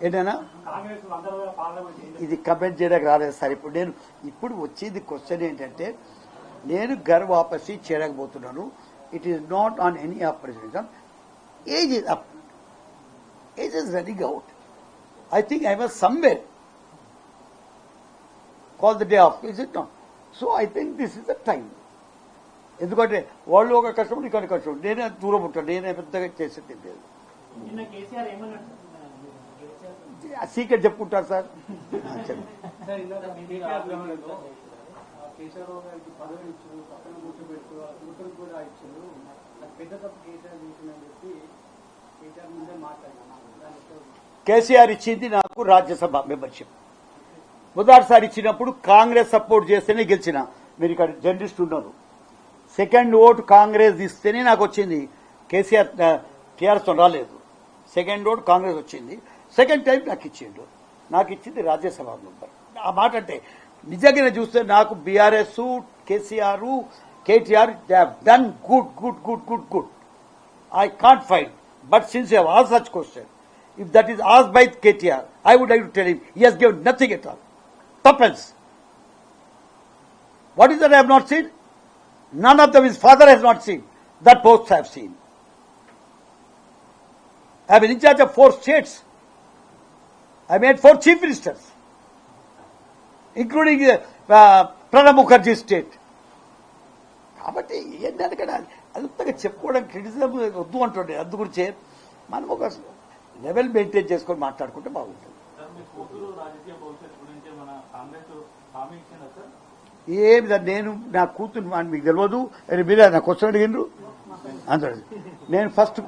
ఏంటన్నా ఇది కమెంట్ చేయడానికి రాలేదు సార్. ఇప్పుడు వచ్చేది క్వశ్చన్ ఏంటంటే నేను ఘర్ వాపసీ చేయలేకపోతున్నాను. It is not on any operation. Age is up, age is running out. I think I was somewhere call the day of, is it not? So I think this is the time. ఎందుకంటే వాళ్ళు ఒక కష్టం, ఇక్కడ కష్టం, నేనే దూరం ఉంటాను, నేనే పెద్దగా చేసేది లేదు. సీక్రెట్ చెప్పుకుంటారు సార్. కేసీఆర్ ఇచ్చింది నాకు రాజ్యసభ మెంబర్షిప్. మొదటిసారి ఇచ్చినప్పుడు కాంగ్రెస్ సపోర్ట్ చేస్తేనే గెలిచిన. మీరు ఇక్కడ జర్నలిస్ట్ ఉన్నారు. సెకండ్ ఓటు కాంగ్రెస్ ఇస్తేనే నాకు వచ్చింది. కేసీఆర్ టీఆర్ఎస్ రాలేదు. సెకండ్ ఓటు కాంగ్రెస్ వచ్చింది. సెకండ్ టైం నాకు ఇచ్చిండు. నాకు ఇచ్చింది రాజ్యసభ మెంబర్. ఆ మాట అంటే నిజంగానే చూస్తే నాకు BRS, KCR, KTR they have done good good good good good. I can't find. But since you have asked such question, if that is asked by KTR, I would like to tell him he has given nothing at all. Tuppence. What is that I have not seen? None of them his father has not seen. That post I have seen. I have been in charge of 4 states. I made 4 chief ministers, including Pranab Mukherjee state. కాబట్టి ఏంటంటే కదా అంతగా చెప్పుకోవడానికి criticism వద్దు అంటుండే. అందు గురించే మనం ఒక లెవెల్ మెయింటైన్ చేసుకొని మాట్లాడుకుంటే బాగుంటుంది. ఏమి నేను నా కూతురు మీకు తెలియదు, మీరే నా క్వశ్చన్ అడిగినారు. అందులో నేను ఫస్ట్